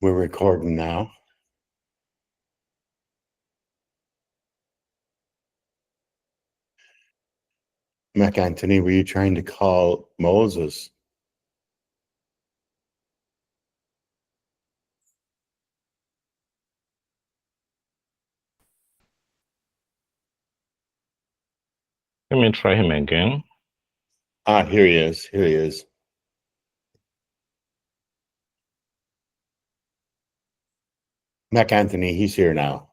We're recording now. Mac Anthony, were you trying to call Moses? Let me try him again. Ah, here he is. Here he is. Mac Anthony, he's here now.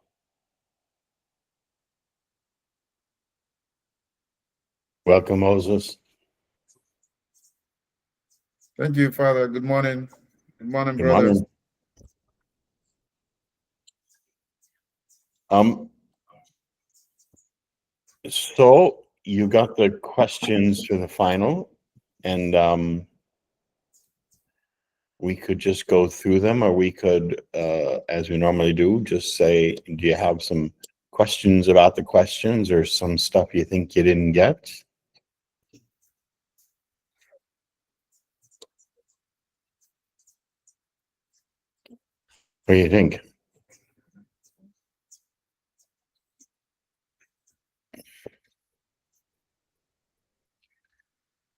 Welcome, Moses. Thank you, Father. Good morning. Good morning, Good brothers. morning. So you got the questions for the final, and we could just go through them, or we could, as we normally do, just say, do you have some questions about the questions or some stuff you think you didn't get? What do you think?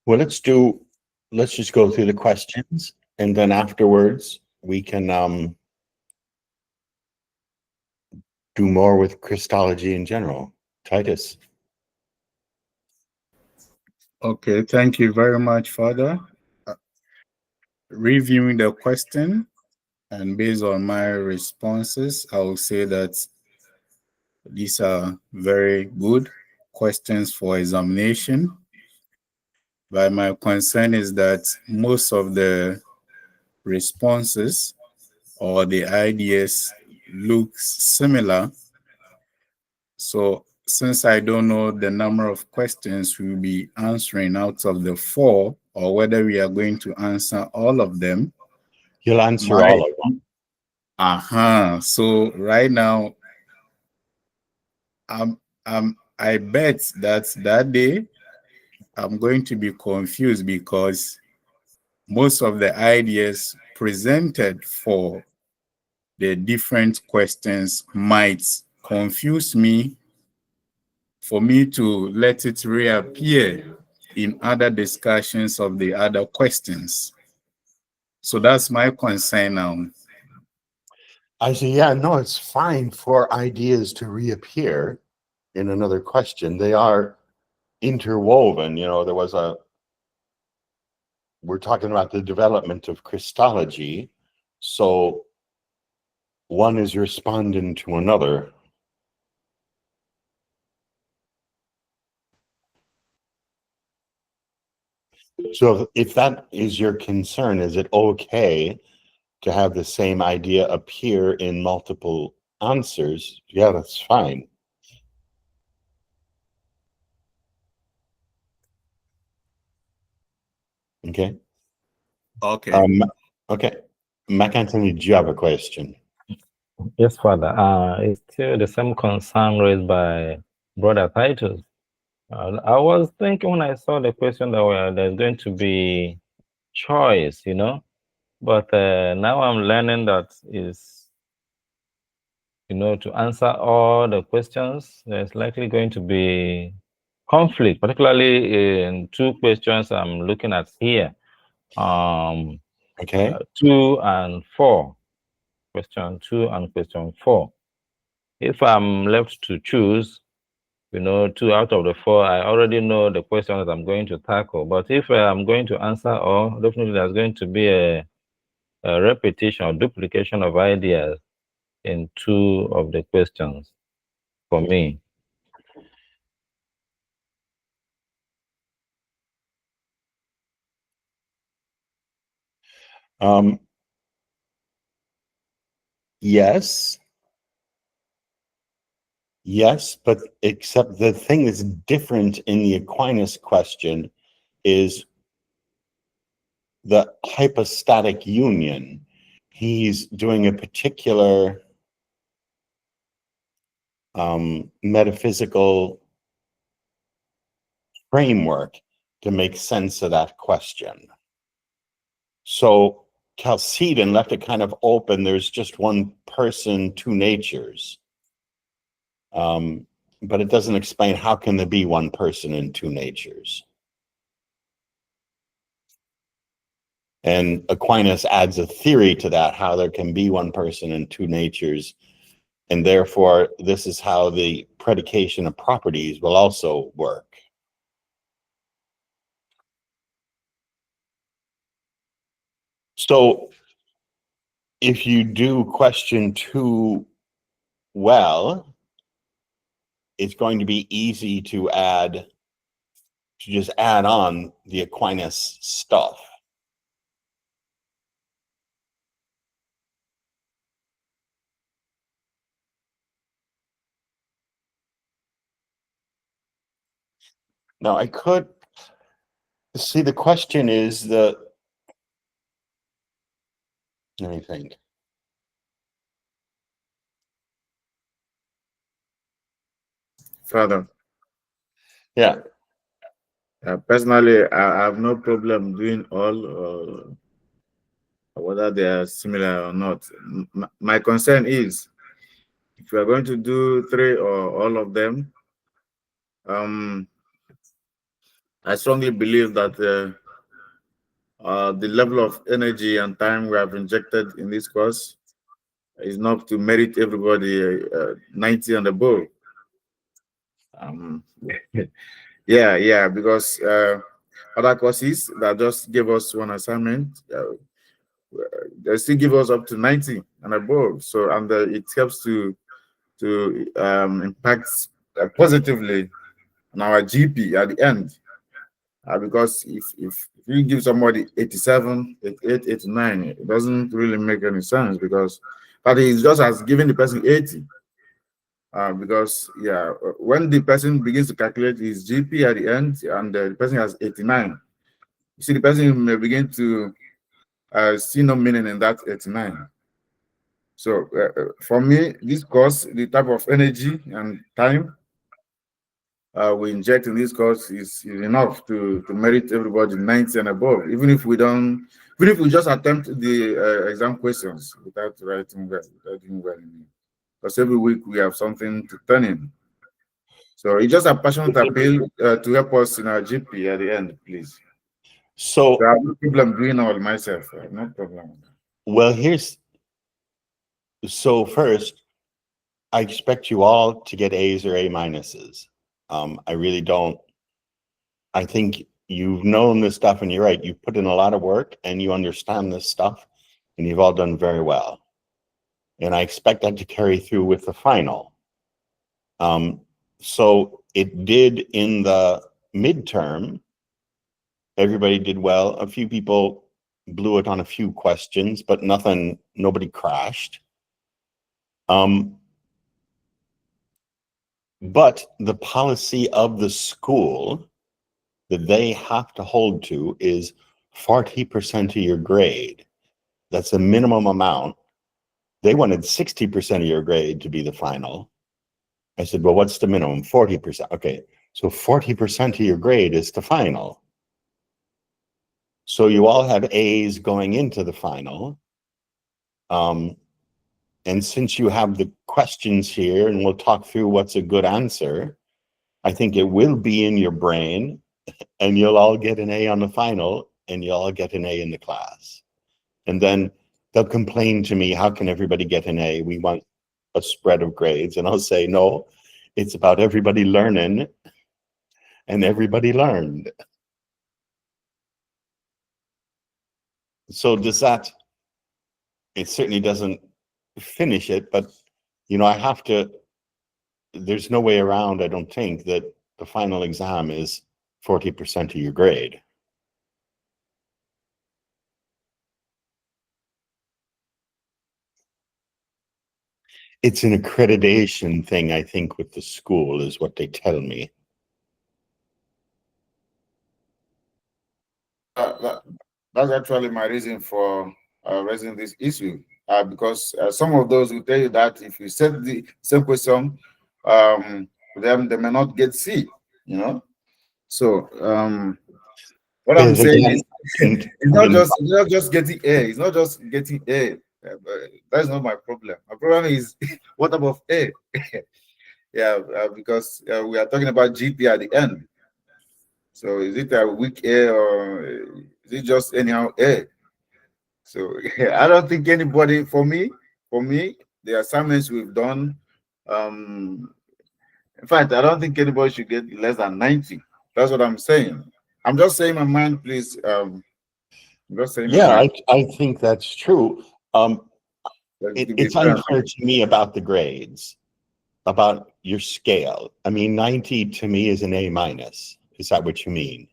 Well, let's just go through the questions, and then afterwards we can do more with Christology in general. Titus. Okay, thank you very much, Father. Reviewing the question, and based on my responses, I will say that these are very good questions for examination. But my concern is that most of the responses or the ideas look similar. So since I don't know the number of questions we'll be answering out of the 4, or whether we are going to answer all of them. You'll answer all of them. So right now, I bet that day I'm going to be confused, because most of the ideas presented for the different questions might confuse me, for me to let it reappear in other discussions of the other questions. So that's my concern now. I say, yeah, no, it's fine for ideas to reappear in another question. They are interwoven. We're talking about the development of Christology. So one is responding to another. So if that is your concern, is it okay to have the same idea appear in multiple answers? Yeah, that's fine. Okay. Okay. Okay. Mac Anthony, do you have a question? Yes, Father. It's still the same concern raised by Brother Titus. I was thinking when I saw the question that there's going to be choice, but now I'm learning that is, to answer all the questions, there's likely going to be conflict, particularly in 2 questions I'm looking at here. Okay. 2 and 4. Question 2 and question 4. If I'm left to choose, 2 out of the 4, I already know the questions I'm going to tackle. But if I'm going to answer all, definitely there's going to be a repetition or duplication of ideas in 2 of the questions for me. Yes, but except the thing that's different in the Aquinas question is the hypostatic union. He's doing a particular metaphysical framework to make sense of that question. So Chalcedon left it kind of open. There's just one person, two natures. But it doesn't explain how can there be one person and two natures. And Aquinas adds a theory to that, how there can be one person and two natures. And therefore, this is how the predication of properties will also work. So if you do question 2 well, it's going to be easy to just add on the Aquinas stuff. Now I could see, the question is let me think. Father, Yeah. personally, I have no problem doing all, whether they are similar or not. My concern is, if you are going to do 3 or all of them, I strongly believe that the level of energy and time we have injected in this course is enough to merit everybody 90 and above. Yeah, because other courses that just gave us one assignment, they still give us up to 90 and above. So, and it helps to impact positively on our GP at the end. Because if you give somebody 87, 88, 89, it doesn't really make any sense, because that is just as giving the person 80. Because when the person begins to calculate his GP at the end and the person has 89, you see the person may begin to see no meaning in that 89. So for me, this course, the type of energy and time we inject in this course is enough to merit everybody 90 and above, even if we just attempt the exam questions without writing well, without doing well. Because every week we have something to turn in. So it's just a passionate appeal to help us in our GP at the end, please. So I have no problem doing all myself. No problem. well, so first, I expect you all to get A's or A minuses. I really don't. I think you've known this stuff, and you're right. You've put in a lot of work and you understand this stuff, and you've all done very well. And I expect that to carry through with the final. So it did in the midterm. Everybody did well. A few people blew it on a few questions, but nobody crashed. But the policy of the school that they have to hold to is 40% of your grade. That's a minimum amount. They wanted 60% of your grade to be the final. I said, well, what's the minimum? 40%. Okay, so 40% of your grade is the final. So you all have A's going into the final. And since you have the questions here, and we'll talk through what's a good answer, I think it will be in your brain, and you'll all get an A on the final, and you'll all get an A in the class. And then they'll complain to me, how can everybody get an A? We want a spread of grades. And I'll say, no, it's about everybody learning, and everybody learned. So does that, it certainly doesn't finish it, but there's no way around, I don't think, that the final exam is 40% of your grade. It's an accreditation thing, I think, with the school, is what they tell me. That's actually my reason for raising this issue, because some of those will tell you that if you set the same question, they may not get C, So What I'm saying is, And- it's not just getting A. It's not just getting A. That's not my problem. My problem is what type of A? Yeah, because we are talking about GP at the end. So is it a weak A or is it just anyhow A? So I don't think anybody, for me, the assignments we've done, in fact, I don't think anybody should get less than 90. That's what I'm saying. I'm just saying my mind, please. I'm just saying my Yeah, mind. I think that's true. To be It's fair. unfair to me about the grades, about your scale. I mean, 90 to me is an A minus. Is that what you mean?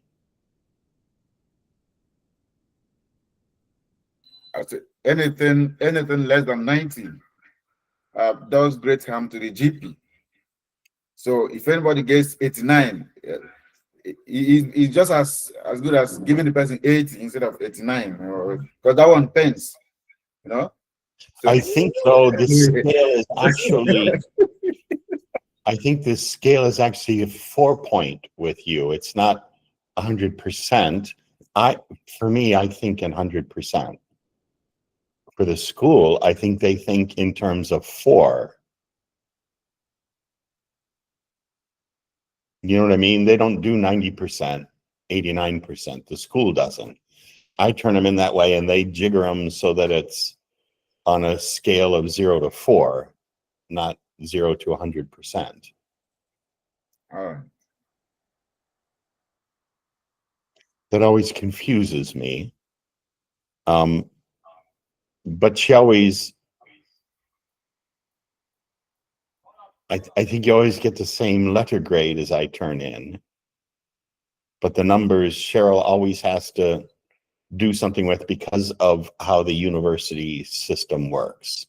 I said anything less than 90 does great harm to the GP. So if anybody gets 89, it's just as good as giving the person 80 instead of 89, because that one pens, you know. So, I think though the scale is actually, I think the scale is actually a 4-point with you. It's not 100%. For me, I think in 100%. For the school, I think they think in terms of 4. You know what I mean? They don't do 90%, 89%. The school doesn't. I turn them in that way and they jigger them so that it's on a scale of 0 to 4, not 0 to 100%. all right. That always confuses me. But she always, I think you always get the same letter grade as I turn in. But the numbers, Cheryl always has to do something with because of how the university system works.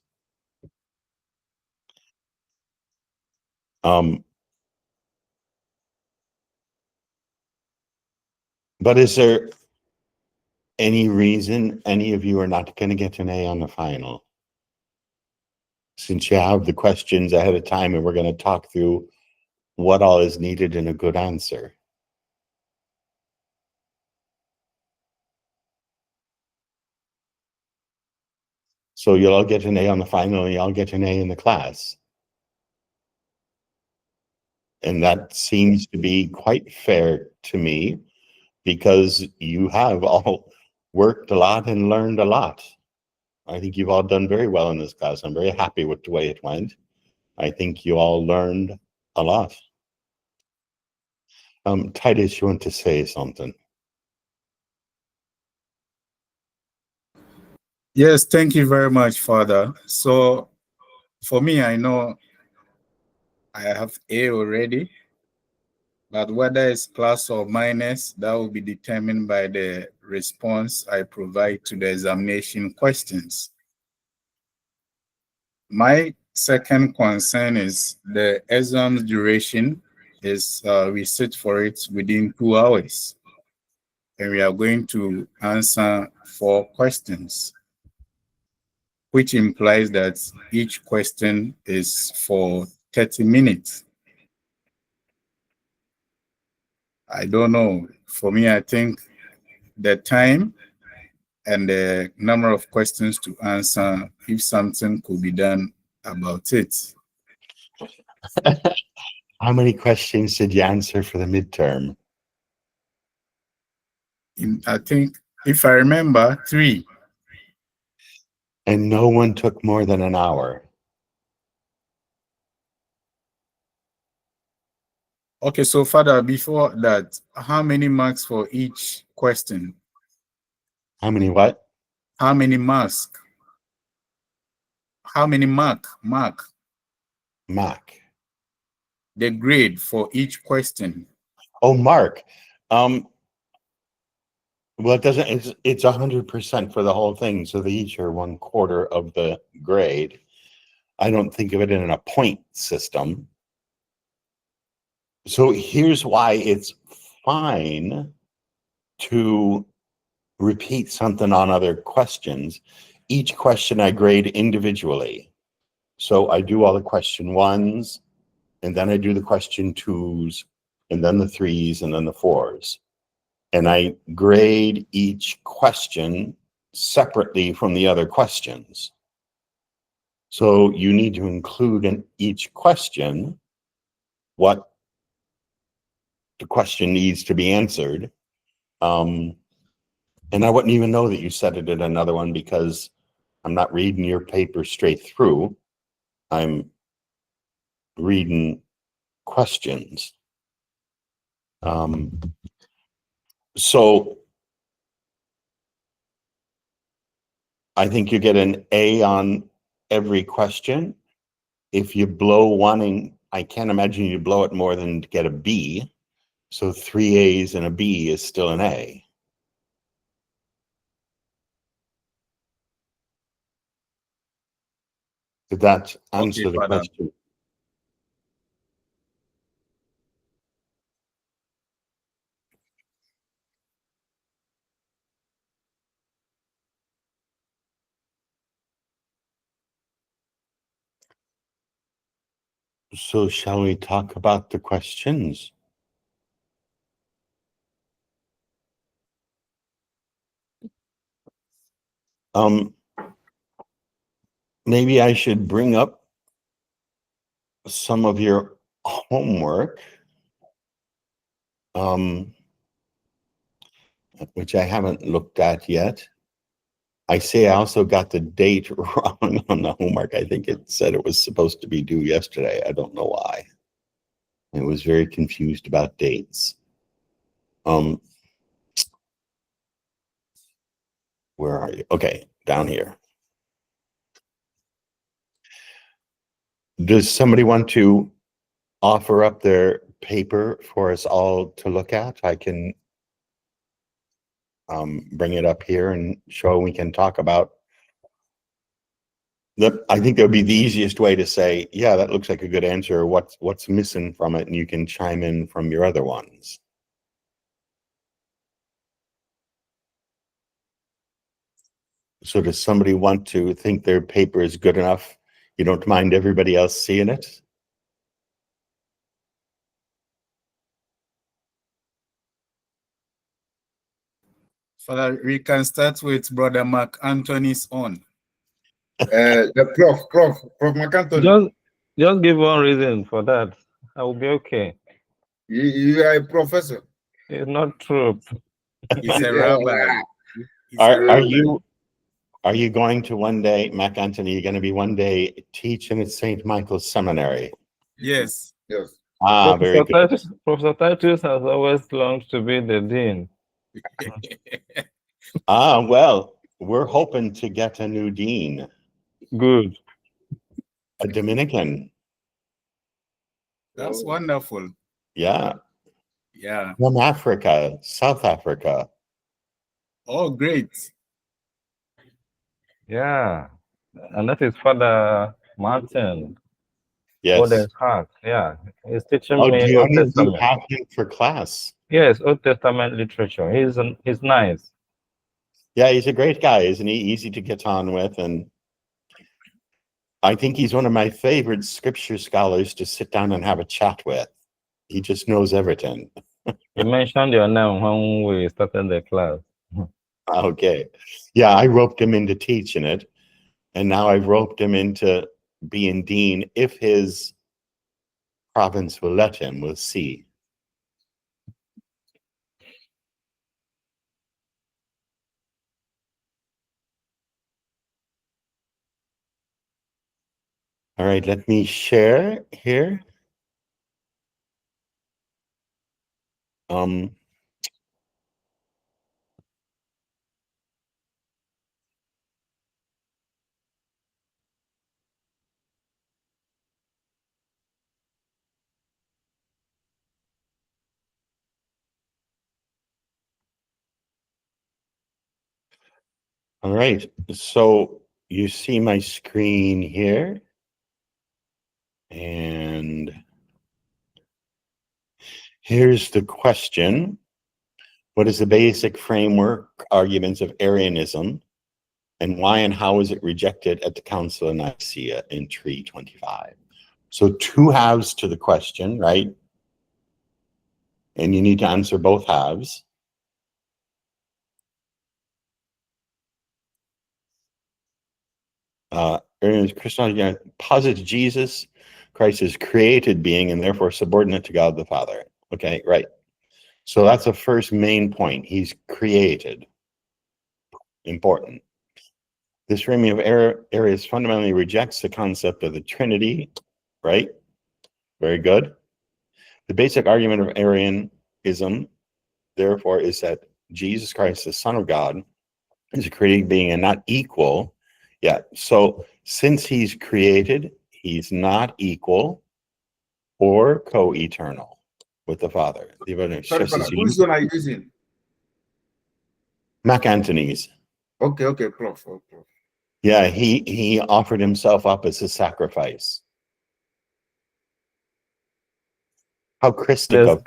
But is there any reason any of you are not going to get an A on the final? Since you have the questions ahead of time and we're going to talk through what all is needed in a good answer. So you'll all get an A on the final and you'll get an A in the class. And that seems to be quite fair to me because you have all worked a lot and learned a lot. I think you've all done very well in this class. I'm very happy with the way it went. I think you all learned a lot. Titus, you want to say something? Yes, thank you very much, Father. So for me, I know I have A already, but whether it's plus or minus, that will be determined by the response I provide to the examination questions. My second concern is the exam's duration is we sit for it within 2 hours. And we are going to answer 4 questions, which implies that each question is for 30 minutes. I don't know. For me, I think the time and the number of questions to answer, if something could be done about it. How many questions did you answer for the midterm? I think, if I remember, 3. And no one took more than an hour. Okay, so Father, before that, how many marks for each question? How many what? How many marks? How many mark? Mac. The grade for each question. Oh, Mark. Well, it doesn't, it's 100% for the whole thing. So they each are 1/4 of the grade. I don't think of it in a point system. So here's why it's fine to repeat something on other questions. Each question I grade individually. So I do all the question 1s, and then I do the question 2s, and then the 3s, and then the 4s. And I grade each question separately from the other questions. So you need to include in each question what the question needs to be answered. And I wouldn't even know that you said it in another one because I'm not reading your paper straight through. I'm reading questions. So I think you get an A on every question. If you blow one, I can't imagine you blow it more than to get a B. So 3 A's and a B is still an A. Did that answer the Father. question? So shall we talk about the questions? Maybe I should bring up some of your homework, which I haven't looked at yet. I say I also got the date wrong on the homework. I think it said it was supposed to be due yesterday. I don't know why. I was very confused about dates. Where are you? Okay, down here. Does somebody want to offer up their paper for us all to look at? I can bring it up here and show we can talk about. I think that would be the easiest way to say, yeah, that looks like a good answer. Or what's missing from it? And you can chime in from your other ones. So does somebody want to think their paper is good enough? You don't mind everybody else seeing it? Father, we can start with Brother Mark Anthony's own. The Prof McAnthony. Just give one reason for that. I will be okay. You are a professor. It's not true. He's a rabbi. Are you going to one day, Mac Anthony, you're going to be one day teaching at St. Michael's Seminary? Yes. Yes. Ah, very good. Professor Titus has always longed to be the dean. Well, we're hoping to get a new dean. Good. A Dominican. That's wonderful. Yeah. Yeah. From Africa, South Africa. Oh, great. Yeah. And that is Father Martin. Yes. Heart. Yeah. He's teaching Oh, me do Old you Testament. have him for class? Yes, Old Testament literature. He's nice. Yeah, he's a great guy, isn't he? Easy to get on with. And I think he's one of my favorite scripture scholars to sit down and have a chat with. He just knows everything. He mentioned your name when we started the class. Okay. Yeah, I roped him into teaching it. And now I've roped him into being dean if his province will let him. We'll see. All right, let me share here. All right, so you see my screen here. And here's the question. What is the basic framework arguments of Arianism, and why and how was it rejected at the Council of Nicaea in 325? So 2 halves to the question, right? And you need to answer both halves. Arian's Christology posits Jesus Christ is created being and therefore subordinate to God the Father. Okay, right. So that's the first main point. He's created. Important. This framing of Arius fundamentally rejects the concept of the Trinity, right? Very good. The basic argument of Arianism, therefore, is that Jesus Christ, the Son of God, is a created being and not equal. Yeah. So since he's created, he's not equal or co-eternal with the Father. Sorry, fella. Whose one are you using? Mac Antony's. Okay, Prof. Oh, Prof. Yeah, he offered himself up as a sacrifice. How Christic The of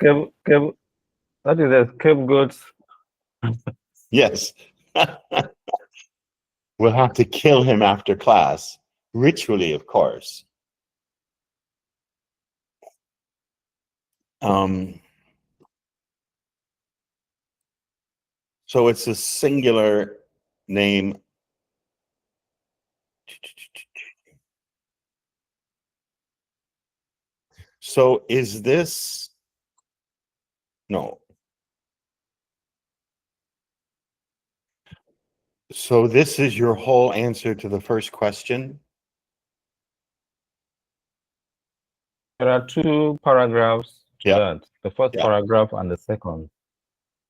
that is the scapegoat. yes. We'll have to kill him after class, ritually, of course. So it's a singular name. So is this, no. So this is your whole answer to the first question? There are two paragraphs to Yeah. that. The first paragraph and the second.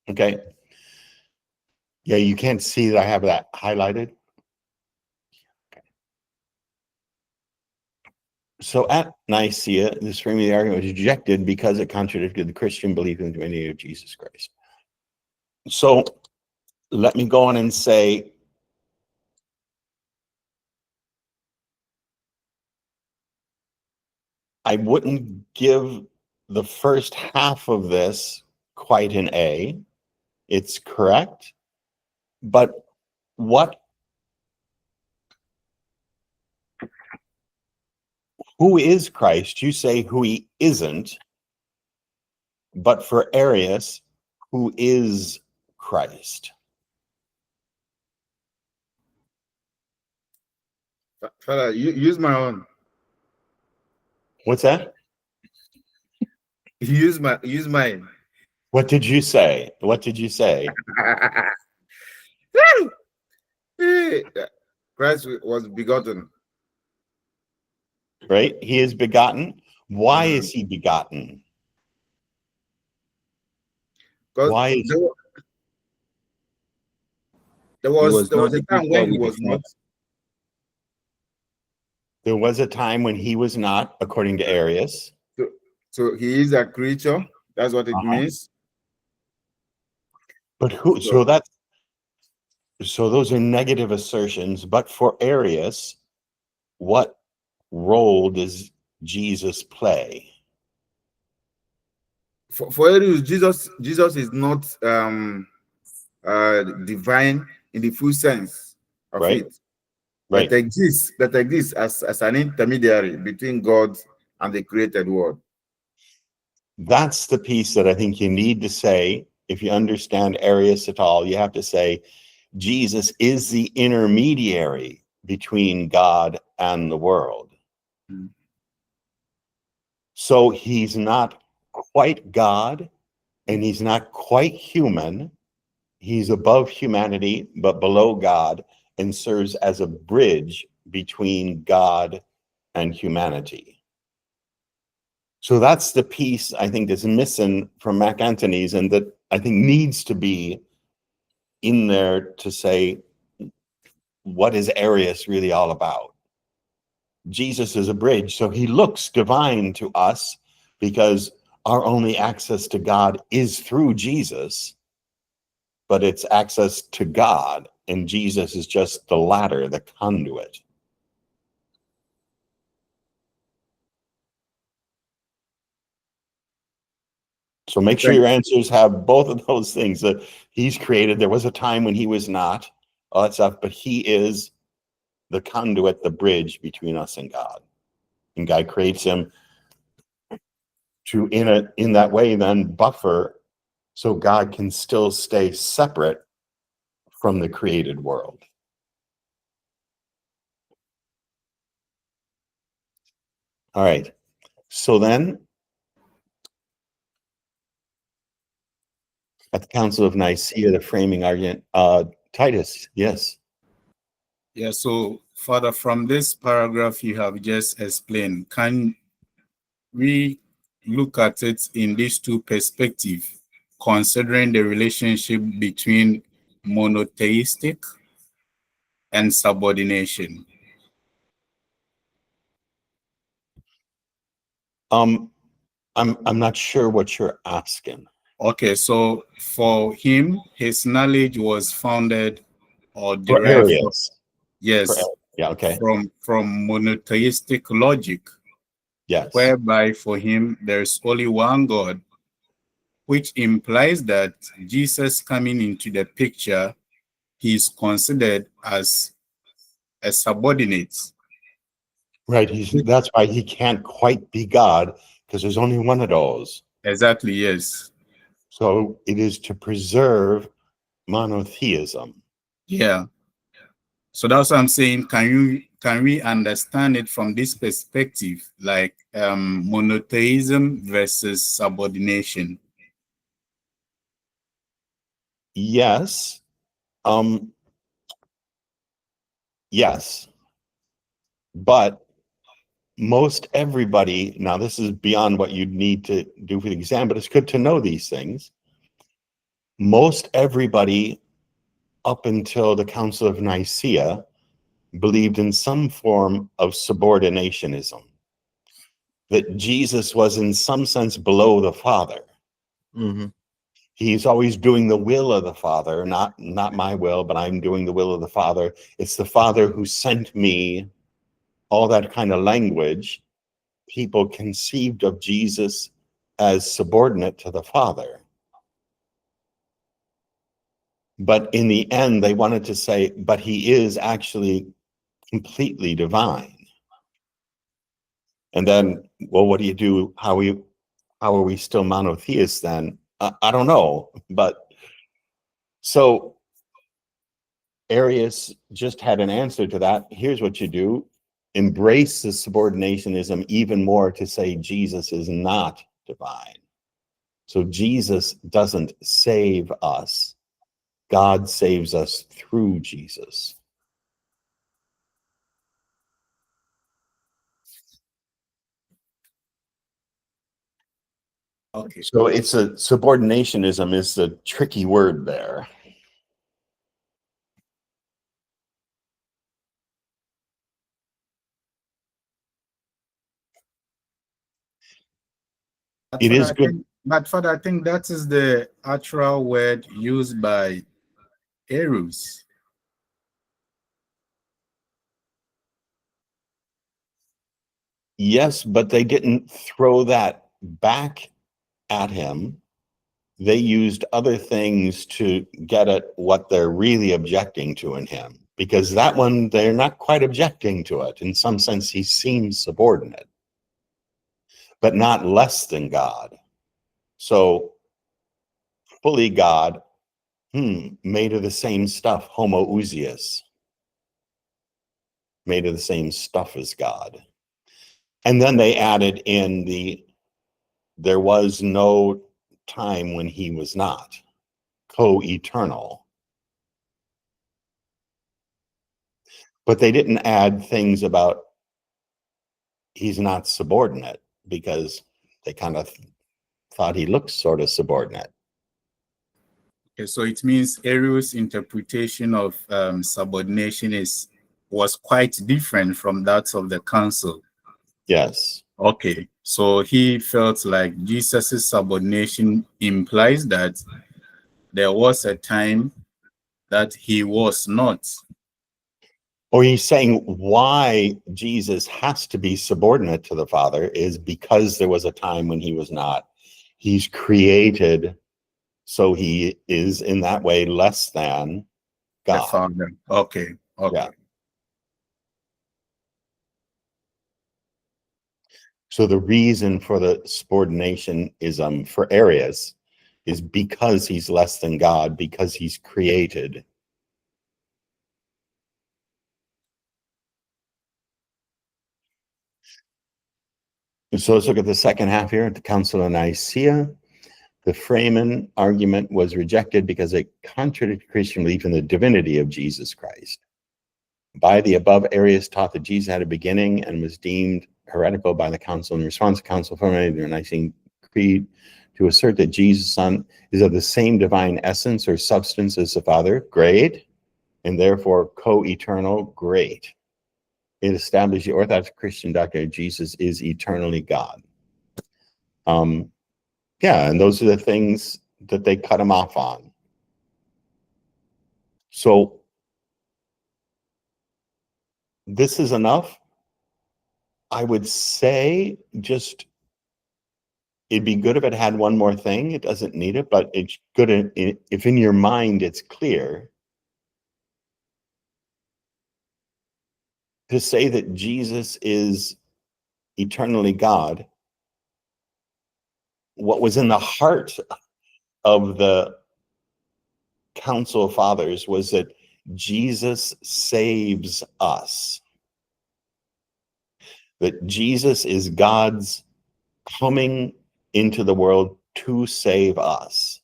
Okay. Yeah, you can't see that I have that highlighted. Okay. So at Nicaea, this framing of the argument was rejected because it contradicted the Christian belief in the divinity of Jesus Christ. So let me go on and say, I wouldn't give the first half of this quite an A. It's correct. But who is Christ? You say who he isn't. But for Arius, who is Christ? Fella, use my own. What's that? Use mine. What did you say? What did you say? Christ was begotten. Right? He is begotten. Why is he begotten? Why is there was a time when he was not. There was a time when he was not, according to Arius. So he is a creature. That's what it means. But who? So those are negative assertions. But for Arius, what role does Jesus play? For Arius, Jesus is not divine in the full sense of it. Right. That exists as an intermediary between God and the created world. That's the piece that I think you need to say. If you understand Arius at all, you have to say Jesus is the intermediary between God and the world. So he's not quite God and he's not quite human. He's above humanity, but below God, and serves as a bridge between God and humanity. So that's the piece I think that's missing from Mac Antony's, and that I think needs to be in there to say, what is Arius really all about? Jesus is a bridge, so he looks divine to us because our only access to God is through Jesus, but it's access to God, and Jesus is just the ladder, the conduit. So make sure your answers have both of those things, that he's created, there was a time when he was not, all that stuff, but he is the conduit, the bridge between us and God. And God creates him to, in that way, then buffer so God can still stay separate from the created world. All right. So then, at the Council of Nicaea, the framing argument, Titus, yes. Yeah, so further from this paragraph you have just explained, can we look at it in these two perspectives, considering the relationship between monotheistic and subordination? I'm not sure what you're asking. Okay, so for him, his knowledge was founded or For derived from, Arius. yes, Yeah, okay. from monotheistic logic, Yes. whereby for him there's only one God, which implies that Jesus coming into the picture, he is considered as a subordinate. Right. That's why he can't quite be God, because there's only one of those. Exactly, yes. So it is to preserve monotheism. Yeah. So that's what I'm saying. Can we understand it from this perspective, like monotheism versus subordination? Yes. Yes. But most everybody, now this is beyond what you'd need to do for the exam, but it's good to know these things. Most everybody up until the Council of Nicaea believed in some form of subordinationism, that Jesus was in some sense below the Father. Mm-hmm. He's always doing the will of the Father, not my will, but I'm doing the will of the Father. It's the Father who sent me, all that kind of language. People conceived of Jesus as subordinate to the Father. But in the end, they wanted to say, but he is actually completely divine. And then, well, what do you do? How are we still monotheists then? I don't know. But so Arius just had an answer to that. Here's what you do. Embrace the subordinationism even more to say Jesus is not divine. So Jesus doesn't save us. God saves us through Jesus. Okay. So it's a subordinationism is the tricky word there. It is good. But Father, I think that is the actual word used by Arius. Yes, but they didn't throw that back at him. They used other things to get at what they're really objecting to in him. Because that one, they're not quite objecting to it. In some sense, he seems subordinate, but not less than God. So fully God, made of the same stuff, homoousios, made of the same stuff as God. And then they added in there was no time when he was not, co-eternal. But they didn't add things about he's not subordinate, because they kind of thought he looked sort of subordinate. Okay, so it means Arius' interpretation of subordination was quite different from that of the council. Yes. Okay, so he felt like Jesus' subordination implies that there was a time that he was not. Or he's saying why Jesus has to be subordinate to the Father is because there was a time when he was not. He's created, so he is in that way less than God. The Father. Okay, okay. Yeah. So the reason for the subordinationism for Arius is because he's less than God, because he's created. So let's look at the second half here at the Council of Nicaea. The Freeman argument was rejected because it contradicted Christian belief in the divinity of Jesus Christ. By the above, Arius taught that Jesus had a beginning and was deemed heretical by the council. In response, the council formulated the Nicene Creed to assert that Jesus' Son is of the same divine essence or substance as the Father, great, and therefore co-eternal, great. It established the Orthodox Christian doctrine that Jesus is eternally God. Yeah, and those are the things that they cut him off on. So this is enough. I would say just it'd be good if it had one more thing. It doesn't need it, but it's good if in your mind it's clear to say that Jesus is eternally God. What was in the heart of the Council of Fathers was that Jesus saves us. That Jesus is God's coming into the world to save us.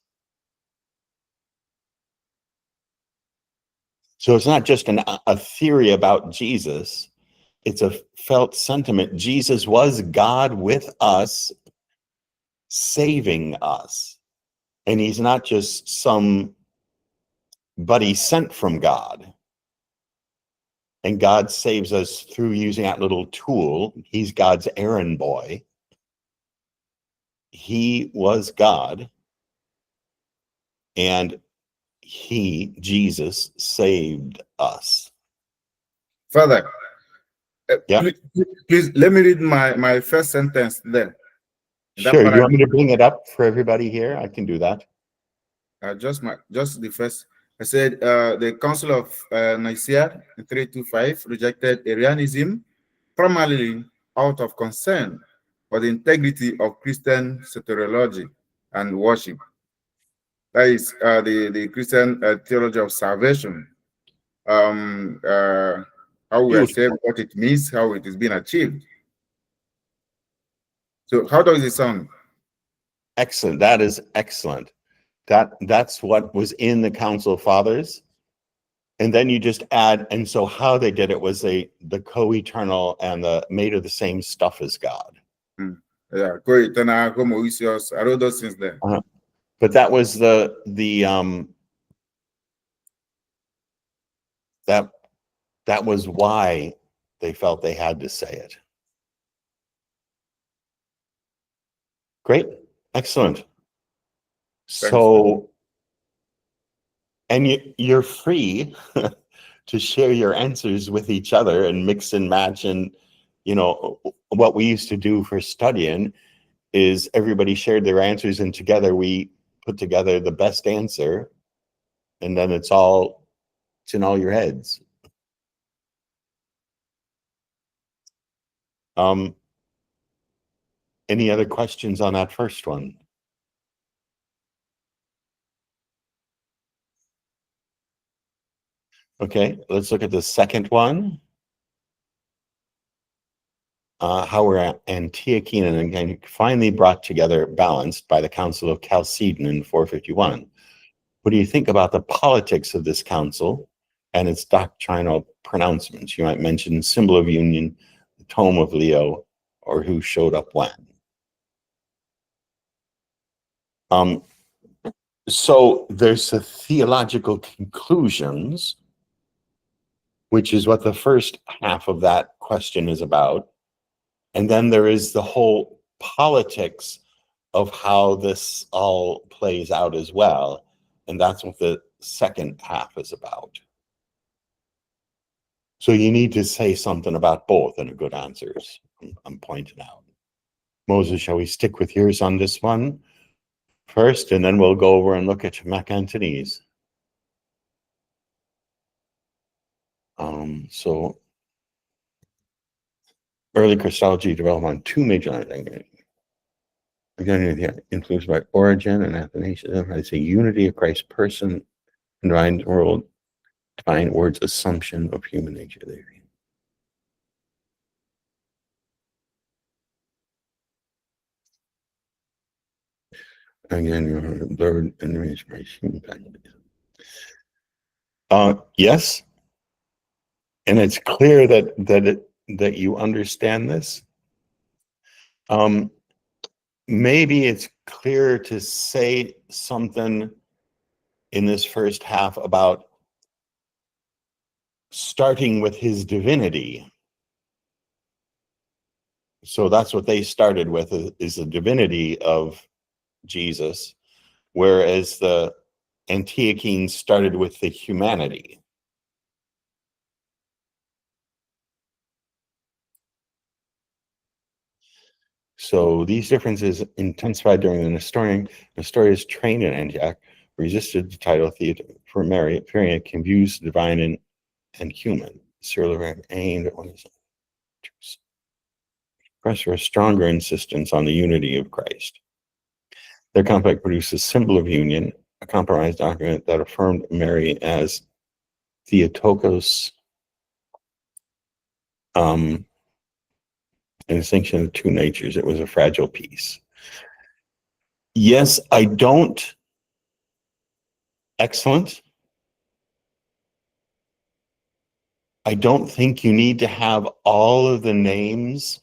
So it's not just a theory about Jesus. It's a felt sentiment. Jesus was God with us, saving us. And he's not just somebody sent from God. And God saves us through using that little tool. He's God's errand boy. He was God. And Jesus, saved us. Father, Yeah. please let me read my first sentence there. Sure. You want me to bring it up for everybody here? I can do that. Just the first. I said the Council of Nicaea in 325 rejected Arianism primarily out of concern for the integrity of Christian soteriology and worship. That is the Christian theology of salvation. How we are saved, what it means, how it is being achieved. So how does it sound? Excellent. That is excellent. That's what was in the Council of Fathers. And then you just add, and so how they did it was the co-eternal and the made of the same stuff as God. Yeah, co-eternal, homoousios, I wrote those things there. But that was that was why they felt they had to say it. Great. Excellent. So, and you're free to share your answers with each other and mix and match. And, what we used to do for studying is everybody shared their answers and together we put together the best answer. And then it's in all your heads. Any other questions on that first one? Okay, let's look at the second one. How we're Antiochian and again finally brought together, balanced by the Council of Chalcedon in 451. What do you think about the politics of this council and its doctrinal pronouncements? You might mention symbol of union, the tome of Leo, or who showed up when. So there's the theological conclusions, which is what the first half of that question is about. And then there is the whole politics of how this all plays out as well. And that's what the second half is about. So you need to say something about both in a good answers, I'm pointing out. Moses, shall we stick with yours on this one first, and then we'll go over and look at Mac Antony's. So early Christology developed on two major identities. Influenced by Origen and Athanasius. I say unity of Christ's person, divine world, divine word's assumption of human nature. There. Again, you're blurred and raised by human faculties. Yes, and it's clear that you understand this. Maybe it's clear to say something in this first half about starting with his divinity. So that's what they started with, is the divinity of Jesus, whereas the Antiochenes started with the humanity. So these differences intensified during the Nestorian. Nestorius trained in Antioch, resisted the title for Mary, fearing it confused divine and human. Cyril aimed at one of his press for a stronger insistence on the unity of Christ. Their conflict produced a symbol of union, a compromise document that affirmed Mary as Theotokos, a distinction of two natures. It was a fragile piece. Yes, I don't. Excellent. I don't think you need to have all of the names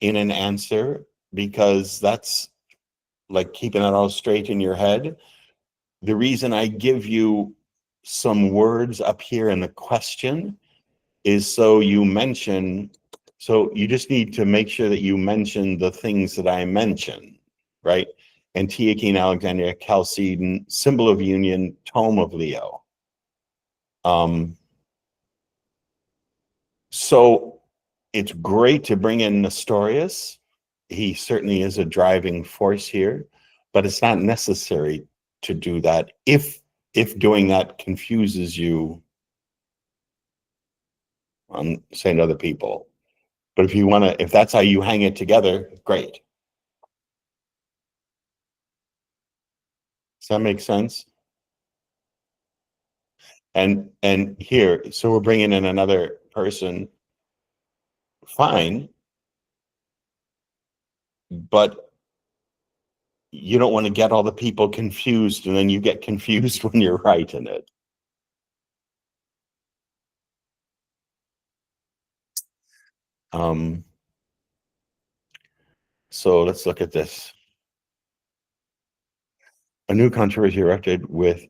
in an answer, because that's like keeping it all straight in your head. The reason I give you some words up here in the question is so you just need to make sure that you mention the things that I mention, right? Antiochene, Alexandria, Chalcedon, symbol of union, tome of Leo. So it's great to bring in Nestorius. He certainly is a driving force here, but it's not necessary to do that if doing that confuses you on saying to other people. But if that's how you hang it together, great. Does that make sense? And here, so we're bringing in another person, fine, but you don't want to get all the people confused, and then you get confused when you're writing it. So let's look at this. A new controversy erupted with,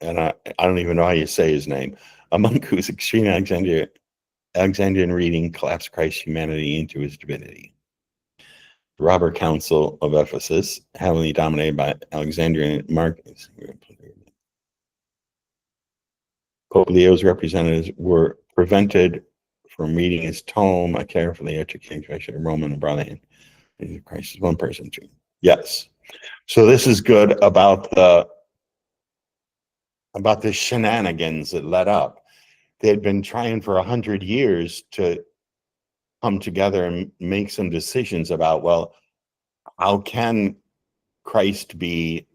and I don't even know how you say his name, a monk whose extreme Alexandrian reading collapsed Christ's humanity into his divinity. The robber council of Ephesus, heavily dominated by Alexandrian Marcus. Pope Leo's representatives were prevented from reading his tome, a carefully educated translation of Roman and Brotherland. Christ is one person. Yes. So this is good about the shenanigans that led up. They had been trying for 100 years to come together and make some decisions about, well, how can Christ be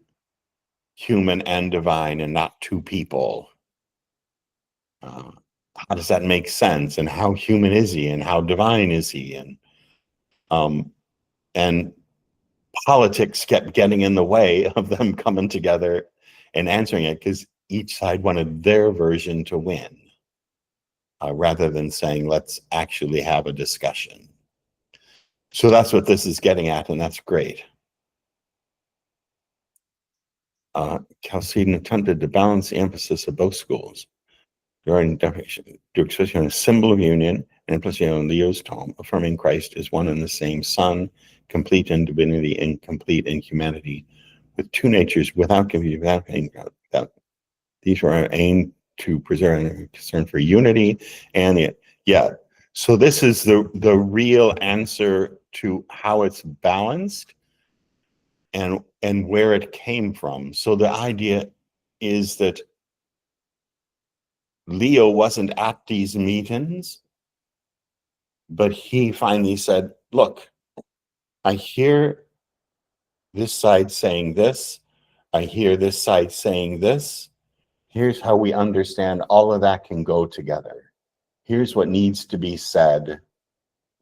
human and divine and not two people? How does that make sense? And how human is he? And how divine is he? And politics kept getting in the way of them coming together and answering it, because each side wanted their version to win, rather than saying, let's actually have a discussion. So that's what this is getting at, and that's great. Chalcedon attempted to balance the emphasis of both schools regarding definition, to express a symbol of union and implicitly on Leo's tome, affirming Christ is one and the same Son, complete in divinity and complete in humanity, with two natures, without confusion, without pain. These were aimed to preserve and concern for unity, and so this is the real answer to how it's balanced and where it came from. So the idea is that Leo wasn't at these meetings, but he finally said, look, I hear this side saying this, I hear this side saying this. Here's how we understand all of that can go together. Here's what needs to be said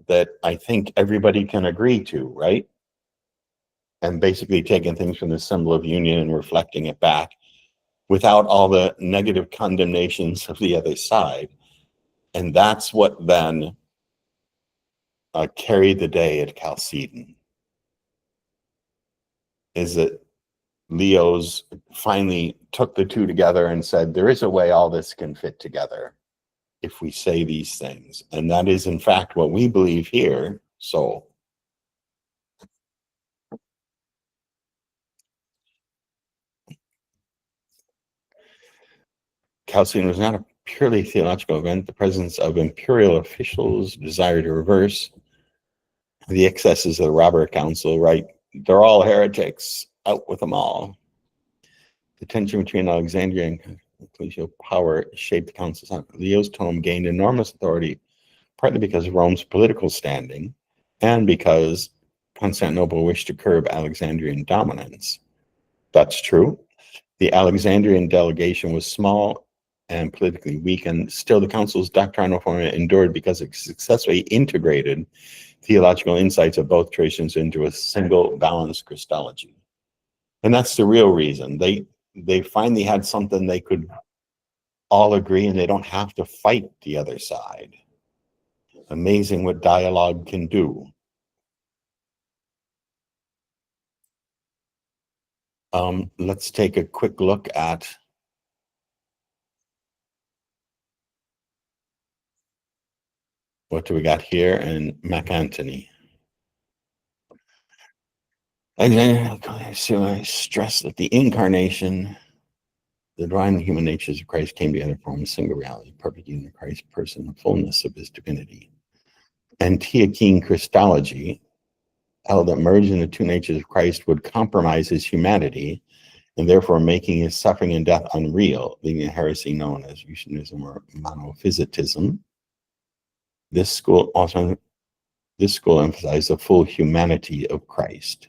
that I think everybody can agree to, right? and basically taking things from the symbol of union and reflecting it back without all the negative condemnations of the other side. And that's what then carried the day at Chalcedon, is that Leo's finally took the two together and said, there is a way all this can fit together if we say these things. And that is, in fact, what we believe here. So Chalcedon was not a purely theological event. The presence of imperial officials' desire to reverse the excesses of the Robber Council, right? They're all heretics. Out with them all. The tension between Alexandria and ecclesial power shaped the council's. Leo's tome gained enormous authority, partly because of Rome's political standing and because Constantinople wished to curb Alexandrian dominance. That's true. The Alexandrian delegation was small and politically weak, and still the council's doctrinal formula endured because it successfully integrated theological insights of both traditions into a single balanced Christology. And that's the real reason. They finally had something they could all agree, and they don't have to fight the other side. Amazing what dialogue can do. Let's take a quick look at what do we got here in MacAntony. And then I stress that the incarnation, the divine and human natures of Christ came together to form a single reality, perfect union of Christ's person, the fullness of his divinity. Antiochene Christology held that merging the two natures of Christ would compromise his humanity and therefore making his suffering and death unreal, leading a heresy known as Eutychianism or monophysitism. This school emphasized the full humanity of Christ.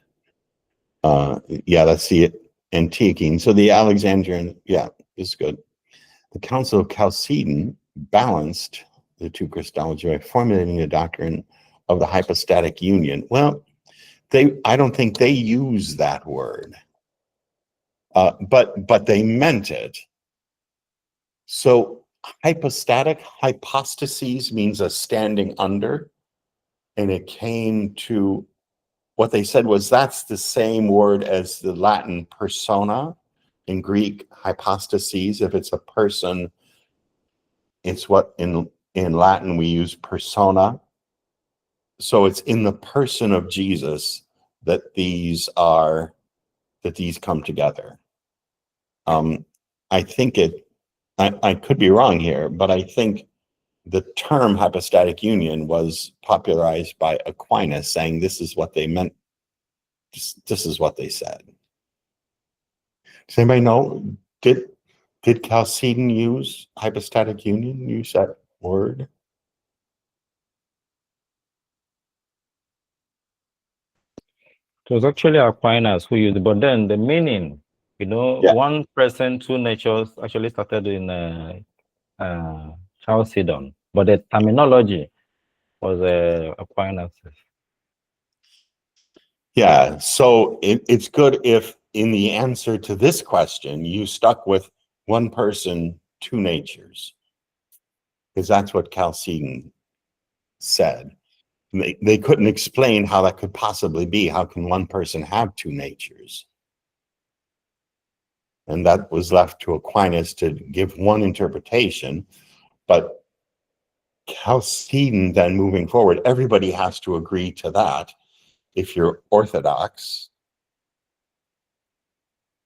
Yeah, let's see it. Antiochene. So the Alexandrian, yeah, is good. The Council of Chalcedon balanced the two Christology by formulating the doctrine of the hypostatic union. Well, I don't think they use that word, but they meant it. So hypostasis means a standing under, and it came to what they said was that's the same word as the Latin persona. In Greek, hypostases, if it's a person, it's what in Latin we use persona. So it's in the person of Jesus that these come together. I think I could be wrong here, but I think the term hypostatic union was popularized by Aquinas, saying this is what they meant. This is what they said. Does anybody know, did Chalcedon use hypostatic union, use that word? It was actually Aquinas who used it, but then the meaning, Yeah. one person, two natures actually started in Chalcedon, but the terminology was Aquinas. Yeah, so it's good if in the answer to this question, you stuck with one person, two natures, because that's what Chalcedon said. They couldn't explain how that could possibly be. How can one person have two natures? And that was left to Aquinas to give one interpretation, but Chalcedon then moving forward, everybody has to agree to that. If you're Orthodox,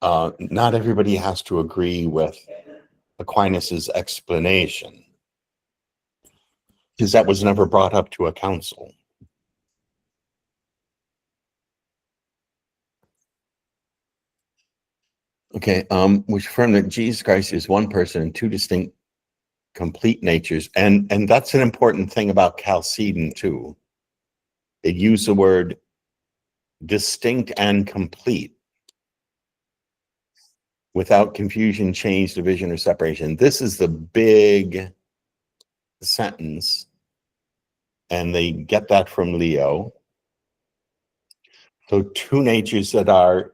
not everybody has to agree with Aquinas's explanation, because that was never brought up to a council. Okay, which affirm that Jesus Christ is one person and two distinct complete natures, and that's an important thing about Chalcedon too. It used the word distinct and complete without confusion, change, division, or separation. This is the big sentence, and they get that from Leo. So two natures that are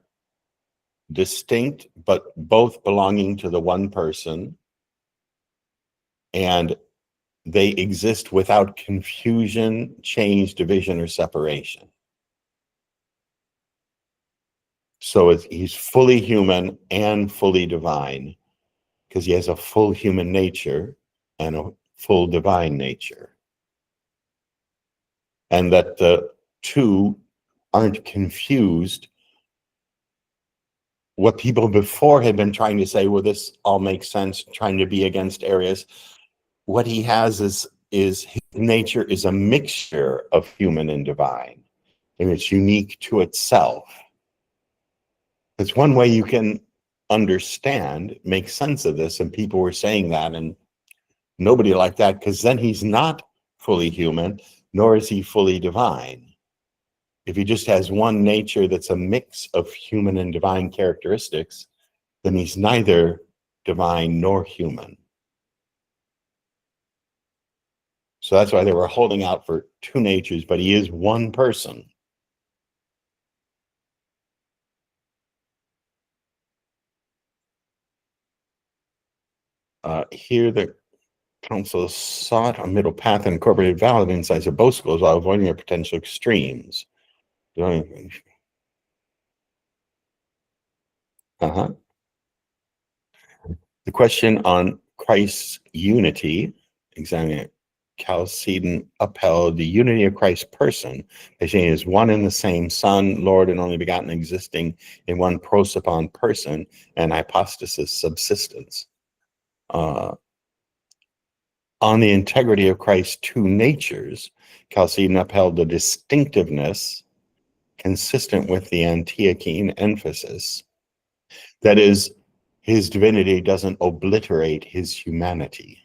distinct, but both belonging to the one person, and they exist without confusion, change, division, or separation. So he's fully human and fully divine, because he has a full human nature and a full divine nature. And that the two aren't confused. What people before had been trying to say, well, this all makes sense, trying to be against Arius. What he has is his nature is a mixture of human and divine, and it's unique to itself. It's one way you can understand, make sense of this, and people were saying that, and nobody liked that, because then he's not fully human, nor is he fully divine. If he just has one nature that's a mix of human and divine characteristics, then he's neither divine nor human. So that's why they were holding out for two natures, but he is one person. Here, the council sought a middle path and incorporated valid insights of both schools while avoiding their potential extremes. The question on Christ's unity, examining Chalcedon upheld the unity of Christ's person by saying he is one and the same Son, Lord, and only begotten, existing in one prosopon person and hypostasis subsistence. On the integrity of Christ's two natures, Chalcedon upheld the distinctiveness consistent with the Antiochene emphasis. That is, his divinity doesn't obliterate his humanity.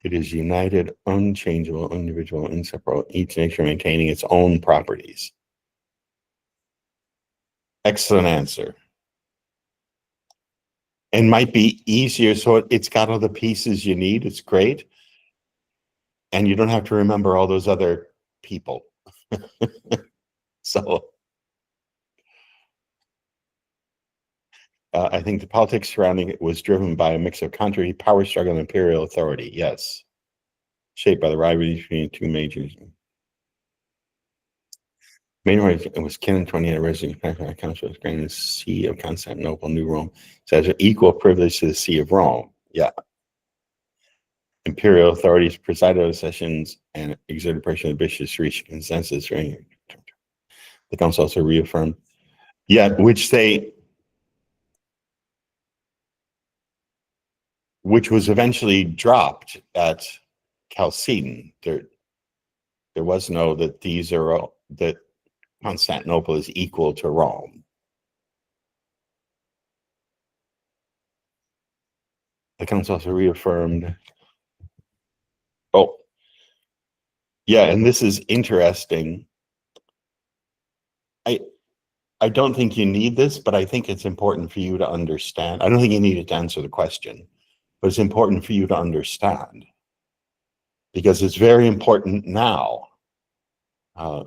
It is united, unchangeable, individual, inseparable, each nature maintaining its own properties. Excellent answer. And might be easier, so it's got all the pieces you need. It's great. And you don't have to remember all those other people. So I think the politics surrounding it was driven by a mix of contrary power struggle and imperial authority. Yes. Shaped by the rivalry between two majors. Mainly it was Canon 28, resident council was granted the See of Constantinople, New Rome. So has an equal privilege to the See of Rome. Yeah. Imperial authorities presided over sessions and exerted pressure on the bishops to reach consensus. The council also reaffirmed. Yeah, which was eventually dropped at Chalcedon. There was no that these are that Constantinople is equal to Rome. The council also reaffirmed. Oh, yeah, and this is interesting. I don't think you need this, but I think it's important for you to understand. I don't think you need it to answer the question, but it's important for you to understand because it's very important now.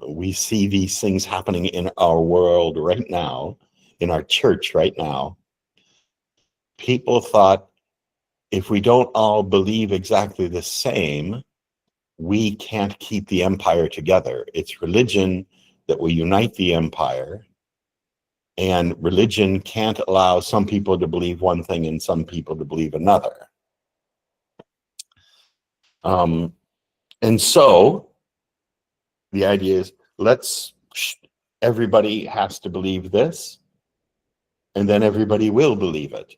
We see these things happening in our world right now, in our church right now. People thought if we don't all believe exactly the same, we can't keep the empire together. It's religion that will unite the empire. And religion can't allow some people to believe one thing and some people to believe another. And so the idea is everybody has to believe this, and then everybody will believe it.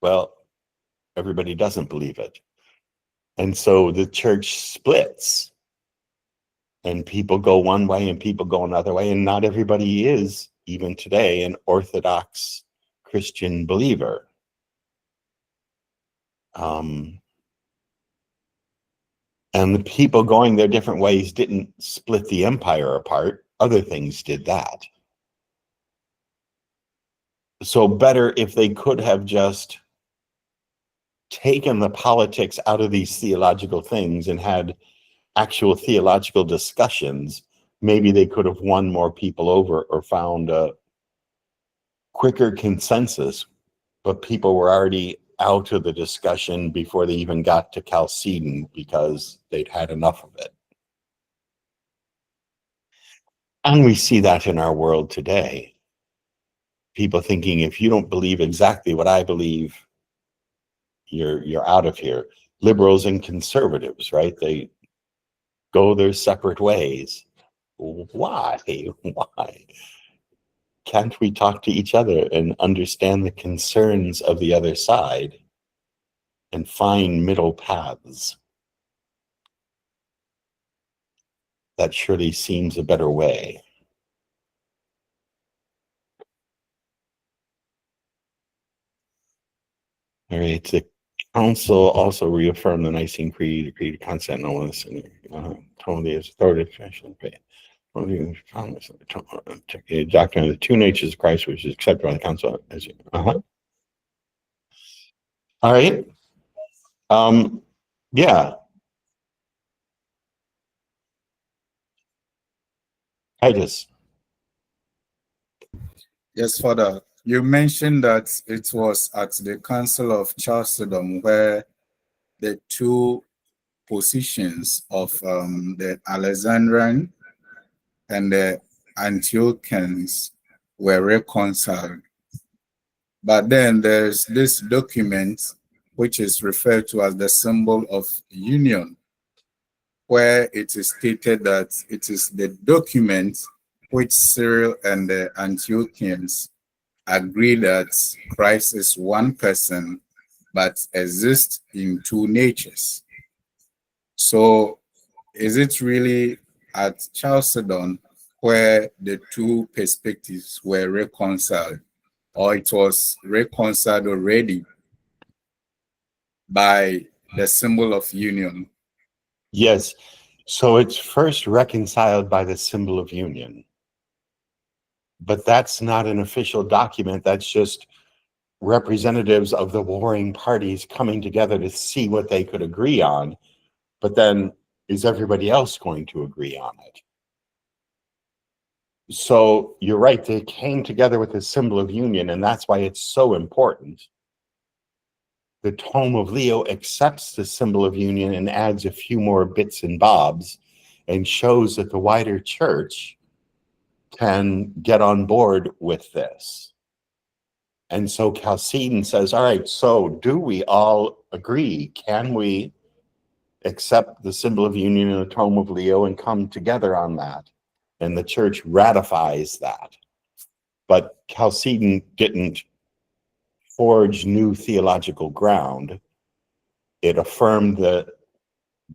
Well, everybody doesn't believe it. And so the church splits. And people go one way and people go another way. And not everybody is, even today, an Orthodox Christian believer. And the people going their different ways didn't split the empire apart. Other things did that. So better if they could have just taken the politics out of these theological things and had actual theological discussions maybe they could have won more people over or found a quicker consensus, but people were already out of the discussion before they even got to Chalcedon because they'd had enough of it. And we see that in our world today. People thinking, if you don't believe exactly what I believe, you're out of here. Liberals and conservatives, right? They go their separate ways. Why? Why? Can't we talk to each other and understand the concerns of the other side and find middle paths? That surely seems a better way. All right, the council also reaffirmed the Nicene Creed, agreed to Constantinople, and told the authoritative tradition. The doctrine of the two natures of Christ, which is accepted by the council. All right. Yeah. Titus. Yes, Father. You mentioned that it was at the Council of Chalcedon where the two positions of the Alexandrian and the Antiochians were reconciled. But then there's this document which is referred to as the symbol of union, where it is stated that it is the document which Cyril and the Antiochians agree that Christ is one person but exists in two natures. So is it really at Chalcedon where the two perspectives were reconciled, or it was reconciled already by the symbol of union? Yes. So it's first reconciled by the symbol of union. But that's not an official document. That's just representatives of the warring parties coming together to see what they could agree on. But then, is everybody else going to agree on it? So you're right, they came together with a symbol of union, and that's why it's so important. The Tome of Leo accepts the symbol of union and adds a few more bits and bobs and shows that the wider church can get on board with this. And so Chalcedon says, all right, so do we all agree? Can we accept the symbol of union in the Tome of Leo and come together on that? And the church ratifies that. But Chalcedon didn't forge new theological ground. It affirmed the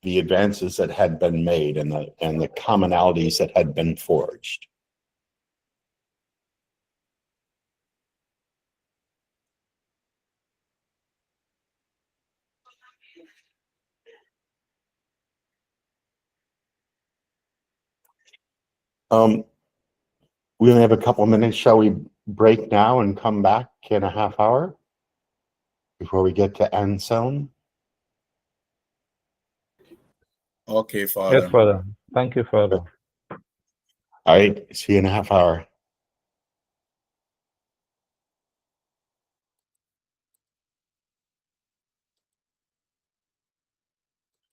advances that had been made and the commonalities that had been forged. We only have a couple of minutes. Shall we break now and come back in a half hour before we get to Anselm? Okay, Father. Yes, Father. Thank you, Father. All right, see you in a half hour.